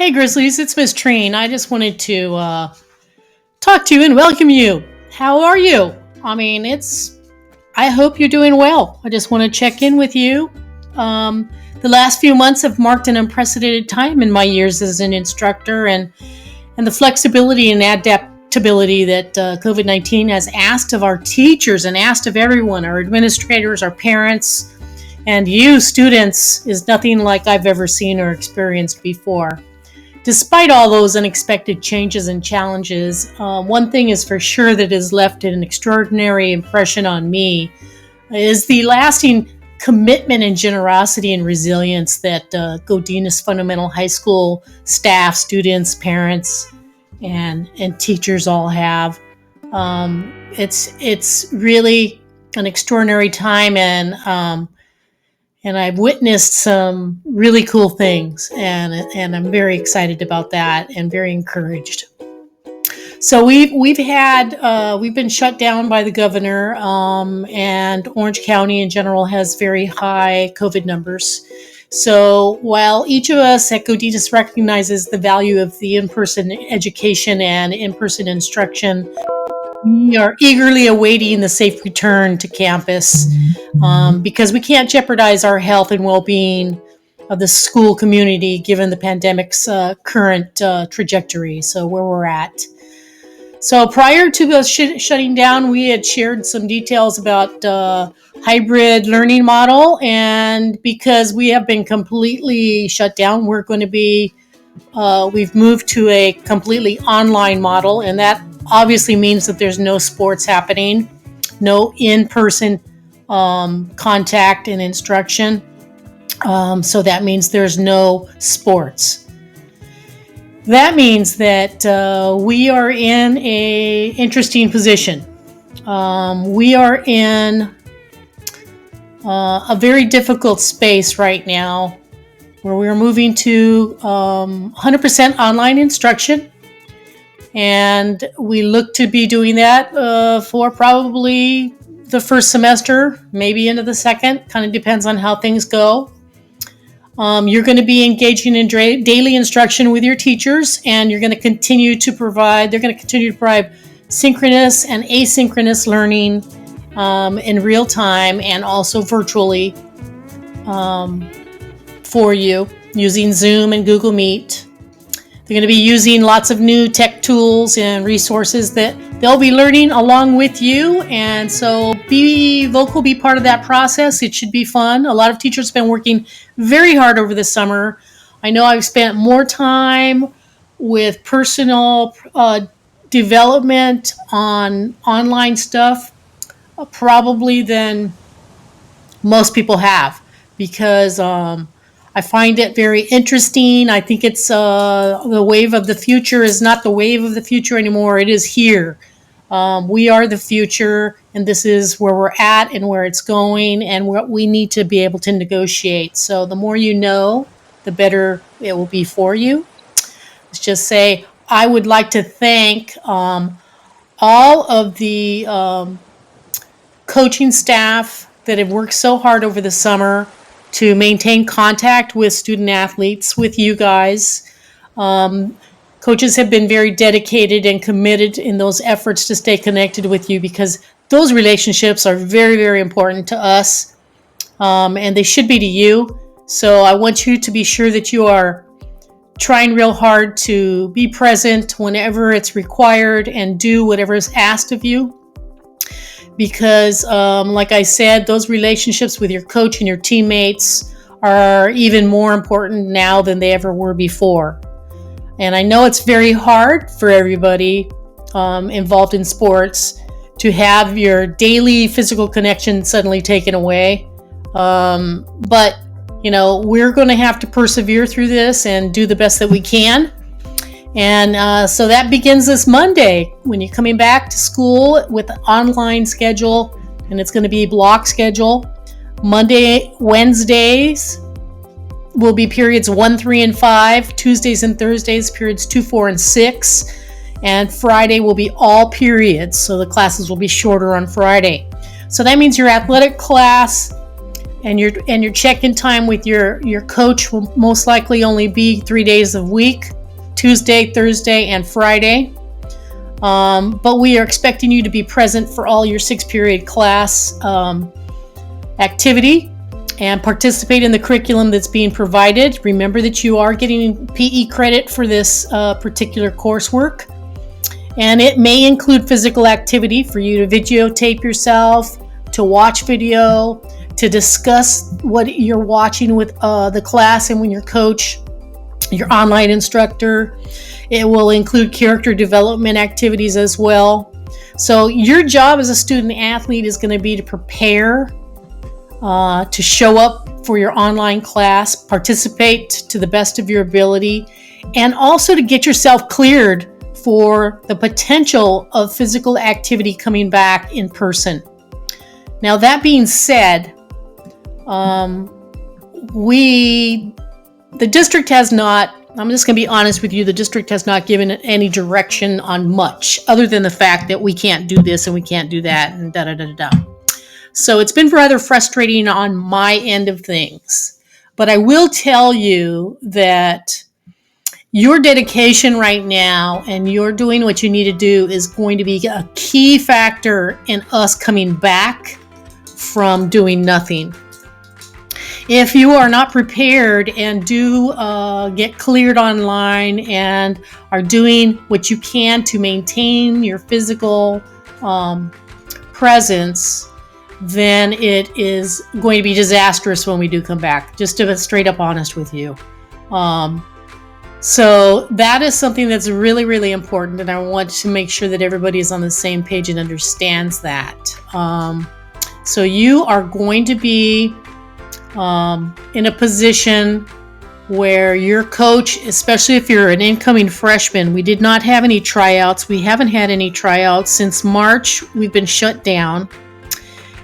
Hey Grizzlies, it's Miss Treen. I just wanted to talk to you and welcome you. How are you? I hope you're doing well. I just want to check in with you. The last few months have marked an unprecedented time in my years as an instructor, and the flexibility and adaptability that COVID-19 has asked of our teachers and asked of everyone, our administrators, our parents, and you students is nothing like I've ever seen or experienced before. Despite all those unexpected changes and challenges, one thing is for sure that has left an extraordinary impression on me is the lasting commitment and generosity and resilience that Godinez Fundamental High School staff, students, parents, and teachers all have. It's really an extraordinary time, and I've witnessed some really cool things, and I'm very excited about that and very encouraged. So we've been shut down by the governor, and Orange County in general has very high COVID numbers. So while each of us at Godinez recognizes the value of the in-person education and in-person instruction, we are eagerly awaiting the safe return to campus because we can't jeopardize our health and well-being of the school community given the pandemic's current trajectory, so where we're at. So prior to us shutting down, we had shared some details about hybrid learning model, and because we have been completely shut down, we've moved to a completely online model, and that obviously means that there's no sports happening, no in-person contact and instruction. So that means there's no sports. That means that we are in a interesting position. We are in a very difficult space right now where we're moving to 100% online instruction. And we look to be doing that for probably the first semester, maybe into the second. Kind of depends on how things go. You're going to be engaging in daily instruction with your teachers, and they're going to continue to provide synchronous and asynchronous learning in real time and also virtually for you using Zoom and Google Meet. They're going to be using lots of new tech tools and resources that they'll be learning along with you. And so be vocal, be part of that process. It should be fun. A lot of teachers have been working very hard over the summer. I know I've spent more time with personal development on online stuff probably than most people have, because I find it very interesting. I think it's the wave of the future is not the wave of the future anymore. It is here. We are the future, and this is where we're at and where it's going and what we need to be able to negotiate. So the more you know, the better it will be for you. Let's just say I would like to thank all of the coaching staff that have worked so hard over the summer to maintain contact with student athletes, with you guys. Coaches have been very dedicated and committed in those efforts to stay connected with you, because those relationships are very, very important to us, and they should be to you. So I want you to be sure that you are trying real hard to be present whenever it's required and do whatever is asked of you. Because, like I said, those relationships with your coach and your teammates are even more important now than they ever were before. And I know it's very hard for everybody involved in sports to have your daily physical connection suddenly taken away. But, we're going to have to persevere through this and do the best that we can. And so that begins this Monday when you're coming back to school with an online schedule, and it's going to be block schedule. Wednesdays will be periods 1, 3, and 5. Tuesdays and Thursdays, periods 2, 4, and 6. And Friday will be all periods, so the classes will be shorter on Friday. So that means your athletic class your check-in time with your coach will most likely only be 3 days a week, Tuesday, Thursday, and Friday. But we are expecting you to be present for all your 6-period class activity and participate in the curriculum that's being provided. Remember that you are getting PE credit for this particular coursework. And it may include physical activity for you to videotape yourself, to watch video, to discuss what you're watching with the class and with your coach, your online instructor. It will include character development activities as well. So your job as a student athlete is going to be to prepare, to show up for your online class, participate to the best of your ability, and also to get yourself cleared for the potential of physical activity coming back in person. Now, that being said, the district has not, I'm just going to be honest with you, the district has not given any direction on much other than the fact that we can't do this and we can't do that and da-da-da-da-da. So it's been rather frustrating on my end of things. But I will tell you that your dedication right now and you're doing what you need to do is going to be a key factor in us coming back from doing nothing. If you are not prepared and do get cleared online and are doing what you can to maintain your physical presence, then it is going to be disastrous when we do come back, just to be straight up honest with you. So that is something that's really, really important, and I want to make sure that everybody is on the same page and understands that. So you are going to be in a position where your coach, especially if you're an incoming freshman, we did not have any tryouts. We haven't had any tryouts since March. We've been shut down.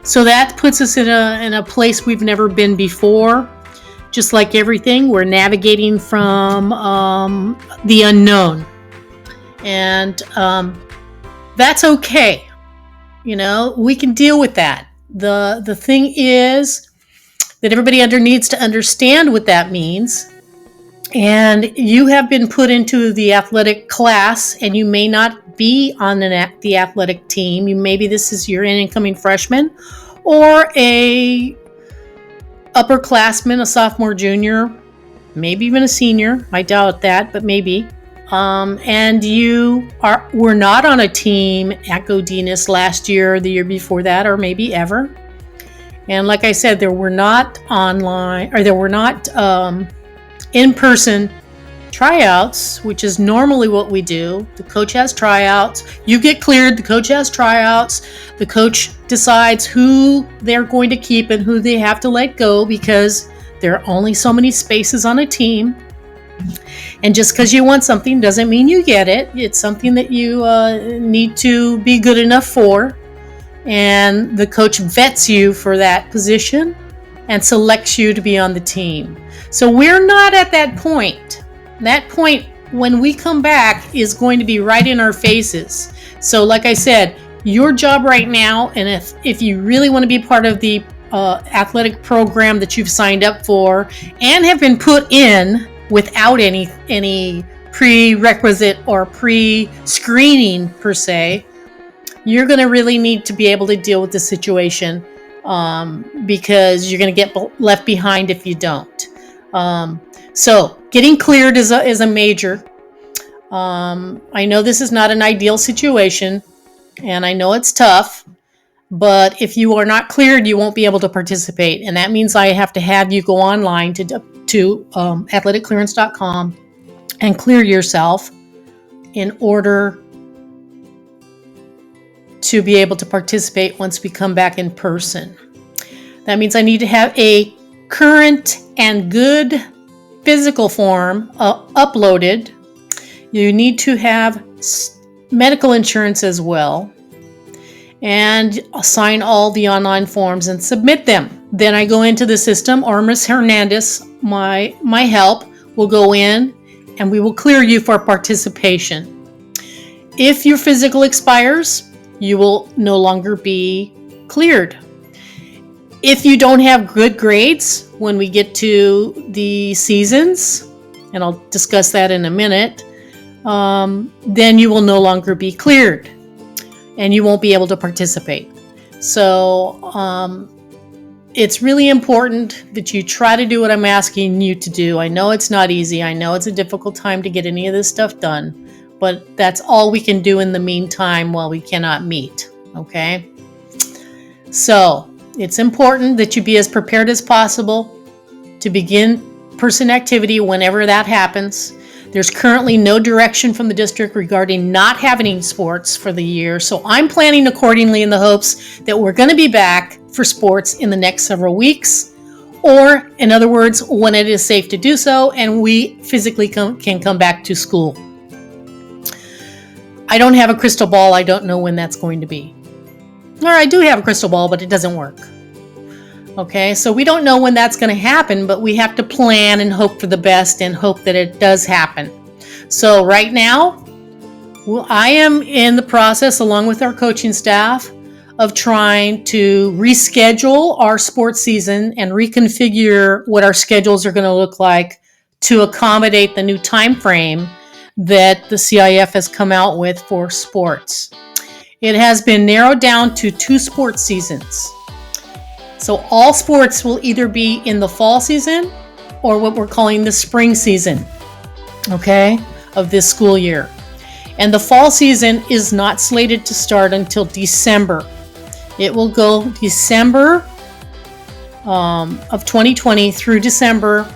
So that puts us in a place we've never been before. Just like everything, we're navigating from the unknown. And that's okay. You know, we can deal with that. The thing is that everybody needs to understand what that means. And you have been put into the athletic class, and you may not be on the athletic team. Maybe this is your incoming freshman or a upperclassman, a sophomore, junior, maybe even a senior. I doubt that, but maybe. And were not on a team at Godinez last year, or the year before that, or maybe ever. And like I said, there were not in-person tryouts, which is normally what we do. The coach has tryouts. You get cleared. The coach has tryouts. The coach decides who they're going to keep and who they have to let go, because there are only so many spaces on a team. And just because you want something doesn't mean you get it. It's something that you need to be good enough for. And the coach vets you for that position and selects you to be on the team. So we're not at that point. That point, when we come back, is going to be right in our faces. So like I said, your job right now, and if you really want to be part of the athletic program that you've signed up for and have been put in without any prerequisite or pre-screening per se, you're going to really need to be able to deal with the situation, because you're going to get left behind if you don't. So getting cleared is a major. I know this is not an ideal situation, and I know it's tough, but if you are not cleared, you won't be able to participate. And that means I have to have you go online to athleticclearance.com and clear yourself in order to be able to participate once we come back in person. That means I need to have a current and good physical form uploaded. You need to have medical insurance as well, and sign all the online forms and submit them. Then I go into the system, or Ms. Hernandez, my help, will go in and we will clear you for participation. If your physical expires, you will no longer be cleared. If you don't have good grades when we get to the seasons, and I'll discuss that in a minute, then you will no longer be cleared and you won't be able to participate. So it's really important that you try to do what I'm asking you to do. I know it's not easy. I know it's a difficult time to get any of this stuff done, but that's all we can do in the meantime while we cannot meet, okay? So it's important that you be as prepared as possible to begin person activity whenever that happens. There's currently no direction from the district regarding not having sports for the year, so I'm planning accordingly in the hopes that we're going to be back for sports in the next several weeks, or in other words, when it is safe to do so and we physically can come back to school. I don't have a crystal ball. I don't know when that's going to be. Or I do have a crystal ball, but it doesn't work. Okay, so we don't know when that's going to happen, but we have to plan and hope for the best and hope that it does happen. So right now, I am in the process, along with our coaching staff, of trying to reschedule our sports season and reconfigure what our schedules are going to look like to accommodate the new time frame that the CIF has come out with for sports. It has been narrowed down to 2 sports seasons. So all sports will either be in the fall season or what we're calling the spring season, okay, of this school year. And the fall season is not slated to start until December. It will go December of 2020 through December,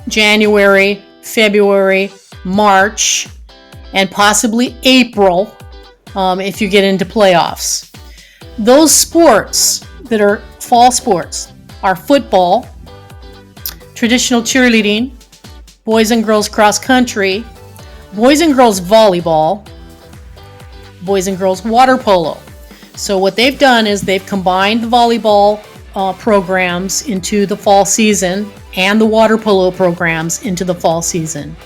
January, February, March, and possibly April if you get into playoffs. Those sports that are fall sports are football, traditional cheerleading, boys and girls cross country, boys and girls volleyball, boys and girls water polo. So what they've done is they've combined the volleyball programs into the fall season and the water polo programs into the fall season.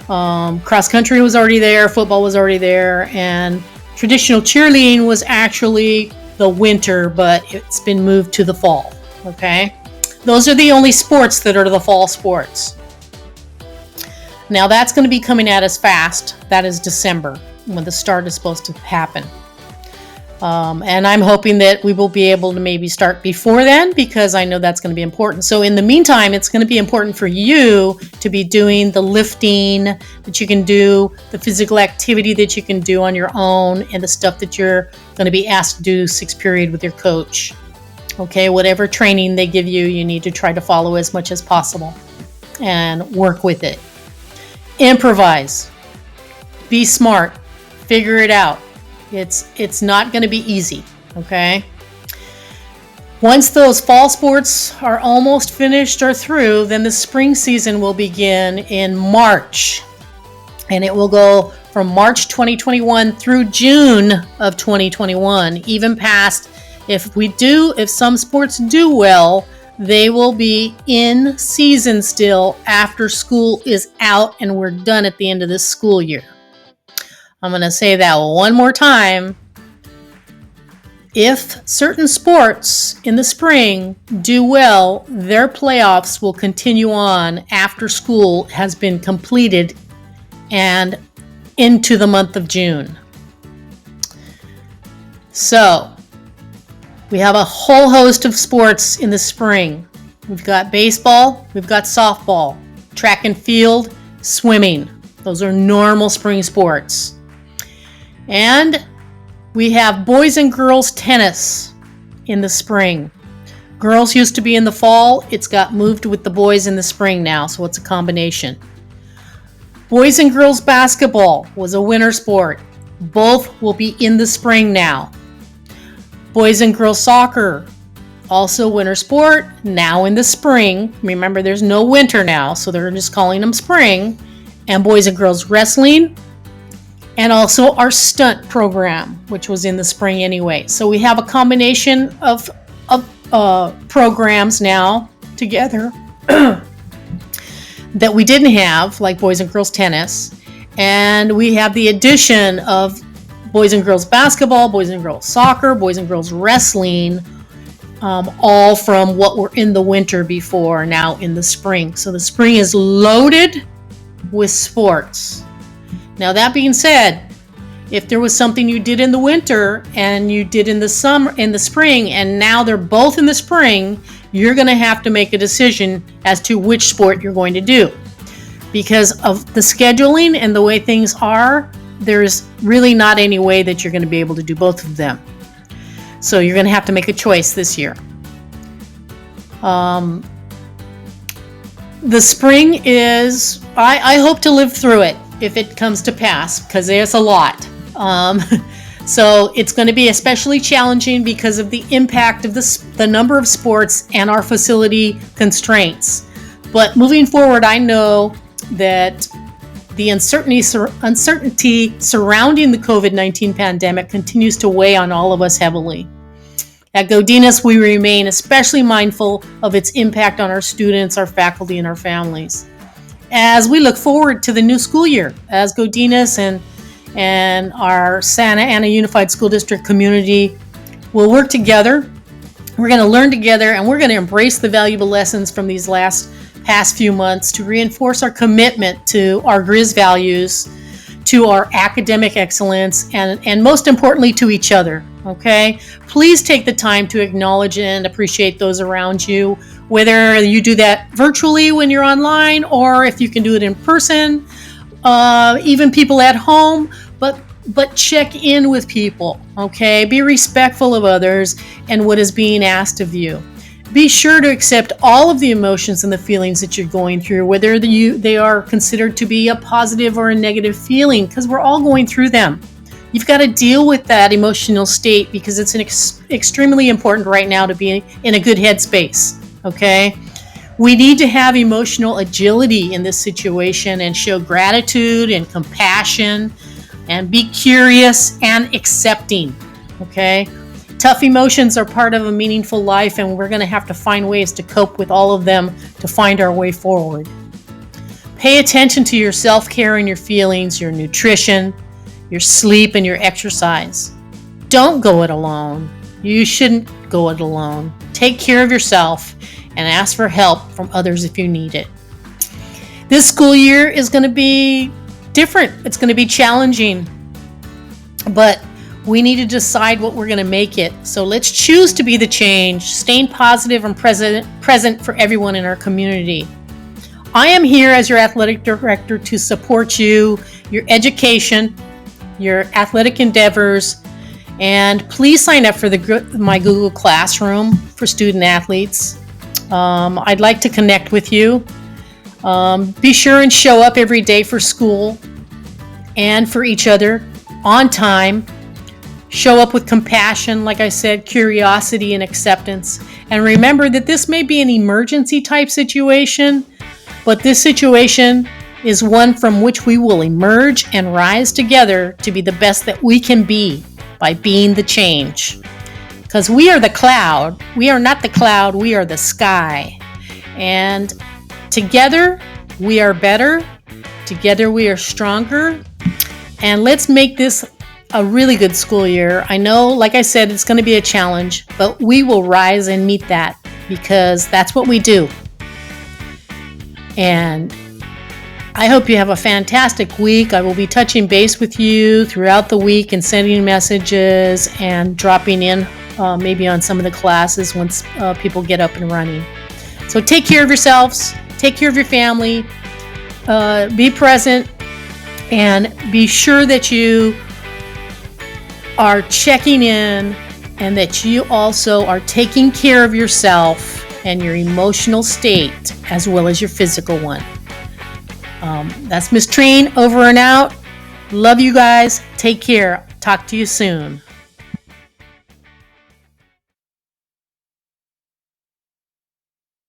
Cross country was already there, football was already there, and traditional cheerleading was actually the winter, but it's been moved to the fall, okay? Those are the only sports that are the fall sports. Now that's going to be coming at us fast. That is December, when the start is supposed to happen. And I'm hoping that we will be able to maybe start before then, because I know that's going to be important. So in the meantime, it's going to be important for you to be doing the lifting that you can do, the physical activity that you can do on your own, and the stuff that you're going to be asked to do 6th period with your coach. Okay, whatever training they give you, you need to try to follow as much as possible and work with it. Improvise. Be smart. Figure it out. It's not going to be easy, okay? Once those fall sports are almost finished or through, then the spring season will begin in March. And it will go from March 2021 through June of 2021, even past, if some sports do well, they will be in season still after school is out and we're done at the end of this school year. I'm going to say that one more time. If certain sports in the spring do well, their playoffs will continue on after school has been completed and into the month of June. So, we have a whole host of sports in the spring. We've got baseball, we've got softball, track and field, swimming. Those are normal spring sports. And we have boys and girls tennis in the spring. Girls used to be in the fall. It's got moved with the boys in the spring now, so it's a combination. Boys and girls basketball was a winter sport. Both will be in the spring now. Boys and girls soccer, also winter sport, now in the spring. Remember, there's no winter now, so they're just calling them spring. And boys and girls wrestling, and also our stunt program, which was in the spring anyway. So we have a combination of programs now together that we didn't have, like boys and girls tennis. And we have the addition of boys and girls basketball, boys and girls soccer, boys and girls wrestling all from what were in the winter before, now in the spring. So the spring is loaded with sports. Now that being said, if there was something you did in the winter and you did in the spring, and now they're both in the spring, you're going to have to make a decision as to which sport you're going to do. Because of the scheduling and the way things are, there's really not any way that you're going to be able to do both of them. So you're going to have to make a choice this year. The spring is, I hope to live through it if it comes to pass, because there's a lot. So it's going to be especially challenging because of the impact of the number of sports and our facility constraints. But moving forward, I know that the uncertainty surrounding the COVID-19 pandemic continues to weigh on all of us heavily. At Godinez, we remain especially mindful of its impact on our students, our faculty, and our families. As we look forward to the new school year, as Godinez and our Santa Ana Unified School District community will work together, we're going to learn together, and we're going to embrace the valuable lessons from these past few months to reinforce our commitment to our Griz values, to our academic excellence, and most importantly, to each other. Okay? Please take the time to acknowledge and appreciate those around you, whether you do that virtually when you're online or if you can do it in person, even people at home, but check in with people, okay? Be respectful of others and what is being asked of you. Be sure to accept all of the emotions and the feelings that you're going through, whether they are considered to be a positive or a negative feeling, because we're all going through them. You've got to deal with that emotional state because it's extremely important right now to be in a good headspace, okay? We need to have emotional agility in this situation and show gratitude and compassion and be curious and accepting, okay? Tough emotions are part of a meaningful life, and we're going to have to find ways to cope with all of them to find our way forward. Pay attention to your self-care and your feelings, your nutrition, your sleep, and your exercise. Don't go it alone. You shouldn't go it alone. Take care of yourself and ask for help from others if you need it. This school year is going to be different. It's going to be challenging, but we need to decide what we're going to make it. So let's choose to be the change, staying positive and present for everyone in our community. I am here as your athletic director to support you, your education, your athletic endeavors, and please sign up for my Google Classroom for student athletes. I'd like to connect with you. Be sure and show up every day for school and for each other on time. Show up with compassion, like I said, curiosity and acceptance. And remember that this may be an emergency type situation, but this situation is one from which we will emerge and rise together to be the best that we can be by being the change. Because we are the cloud. We are not the cloud, we are the sky. And together we are better. Together we are stronger. And let's make this a really good school year. I know, like I said, it's going to be a challenge, but we will rise and meet that because that's what we do. And I hope you have a fantastic week. I will be touching base with you throughout the week and sending messages and dropping in maybe on some of the classes once people get up and running. So take care of yourselves, take care of your family, be present, and be sure that you are checking in and that you also are taking care of yourself and your emotional state as well as your physical one. That's Miss Treen over and out. Love you guys. Take care. Talk to you soon.